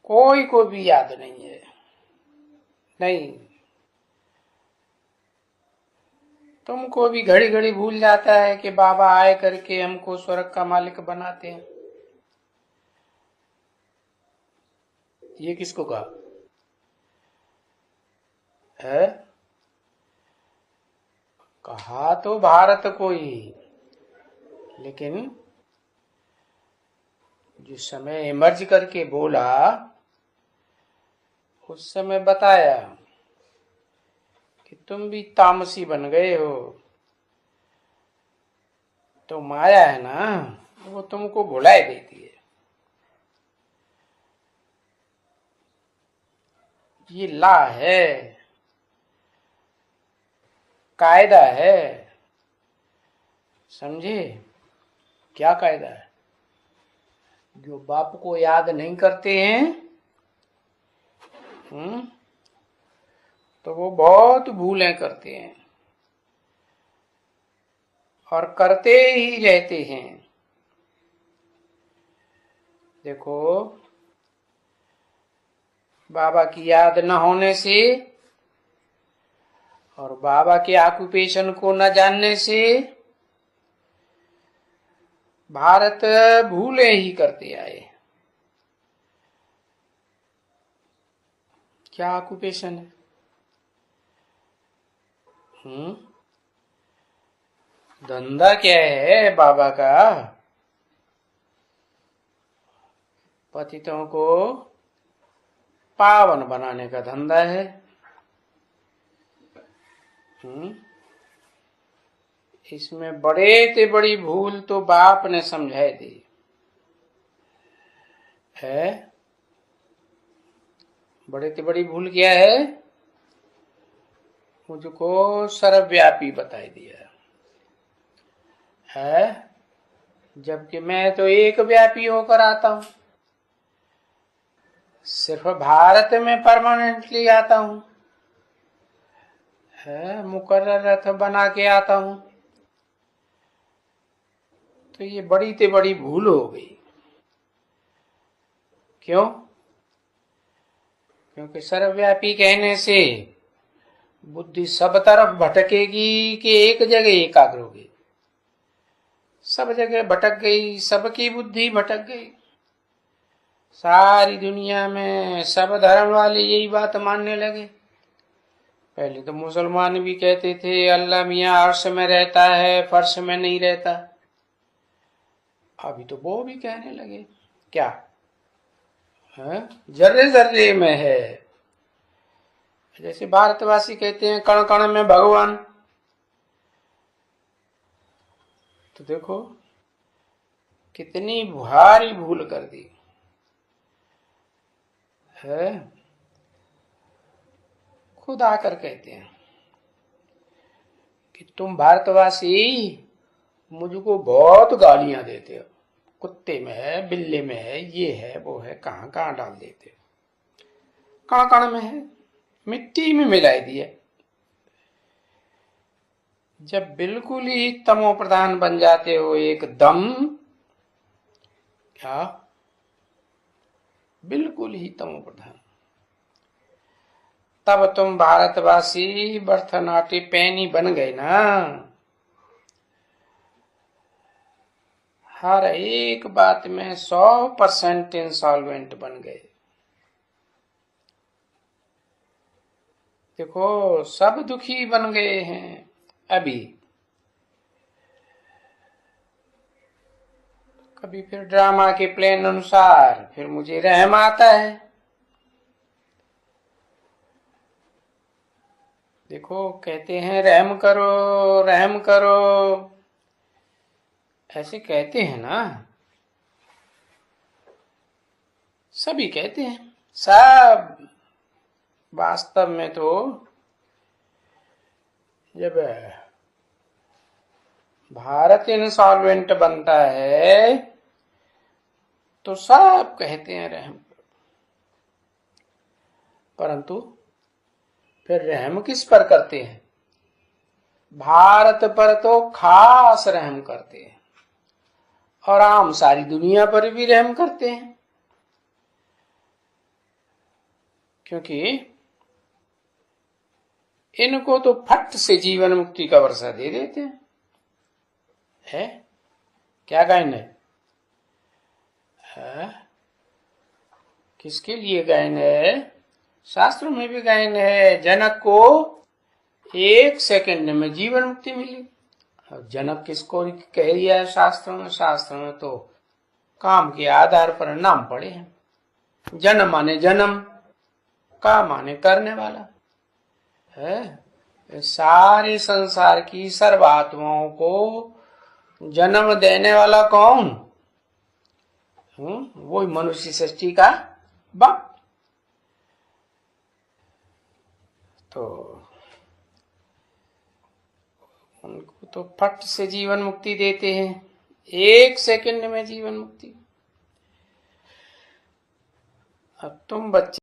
कोई को भी याद नहीं है। नहीं, तुमको भी घड़ी घड़ी भूल जाता है कि बाबा आए करके हमको स्वर्ग का मालिक बनाते हैं। ये किसको कहा है? कहा तो भारत को ही, लेकिन जिस समय इमर्ज करके बोला उस समय बताया कि तुम भी तामसी बन गए हो। तो माया है ना, वो तुमको भुलाए देती है। ये ला है, कायदा है, समझे? क्या कायदा है? जो बाप को याद नहीं करते हैं तो वो बहुत भूलें करते हैं और करते ही रहते हैं। देखो, बाबा की याद न होने से और बाबा के ऑक्यूपेशन को न जानने से भारत भूले ही करते आए। क्या ऑक्यूपेशन है? धंधा क्या है बाबा का? पतितों को पावन बनाने का धंधा है। इसमें बड़े ते बड़ी भूल तो बाप ने समझाई दी है। बड़े ते बड़ी भूल क्या है? मुझको सर्वव्यापी बताई दिया है, जबकि मैं तो एक व्यापी होकर आता हूं। सिर्फ भारत में परमानेंटली आता हूं, मुकर्रर रथ बना के आता हूं। तो ये बड़ी ते बड़ी भूल हो गई। क्यों? क्योंकि सर्वव्यापी कहने से बुद्धि सब तरफ भटकेगी कि एक जगह एकाग्र होगी? सब जगह भटक गई, सबकी बुद्धि भटक गई। सारी दुनिया में सब धर्म वाले यही बात मानने लगे। पहले तो मुसलमान भी कहते थे अल्लाह मियाँ अर्श में रहता है, फर्श में नहीं रहता। अभी तो वो भी कहने लगे क्या जर्रे जर्रे में है। जैसे भारतवासी कहते हैं कण कण में भगवान। तो देखो कितनी भारी भूल कर दी है। खुद आकर कहते हैं कि तुम भारतवासी मुझको बहुत गालियां देते हो। कुत्ते में है, बिल्ले में है, ये है, वो है, कहां कहां डाल देते हो। कण कण में है, मिट्टी में मिलाई दिया। जब बिल्कुल ही तमो प्रधान बन जाते हो एकदम, क्या बिल्कुल ही तमो प्रधान, तब तुम भारतवासी बर्थनाटी पैनी बन गए ना। हर एक बात में 100% इंसॉल्वेंट बन गए। देखो सब दुखी बन गए हैं अभी। कभी फिर ड्रामा के प्लान अनुसार फिर मुझे रहम आता है। देखो कहते हैं रहम करो, रहम करो, ऐसे कहते हैं ना, सभी कहते हैं सब। वास्तव में तो जब भारत इंसॉल्वेंट बनता है तो सब कहते हैं रहम करो, परंतु फिर रहम किस पर करते हैं? भारत पर तो खास रहम करते हैं और आम सारी दुनिया पर भी रहम करते हैं। क्योंकि इनको तो फट से जीवन मुक्ति का वर्षा दे देते हैं। है क्या गायन है? किसके लिए गायन है? शास्त्रों में भी गायन है। जनक को 1 सेकंड में जीवन मुक्ति मिली। जनक किसको कह दिया है शास्त्रों में? शास्त्रों में तो काम के आधार पर नाम पड़े हैं। जन माने जन्म, का माने करने वाला है। सारे संसार की सर्वात्माओं को जन्म देने वाला कौन? वही मनुष्य सृष्टि का बाप। तो उनको तो फट से जीवन मुक्ति देते हैं, 1 सेकंड में जीवन मुक्ति। अब तुम बच्चे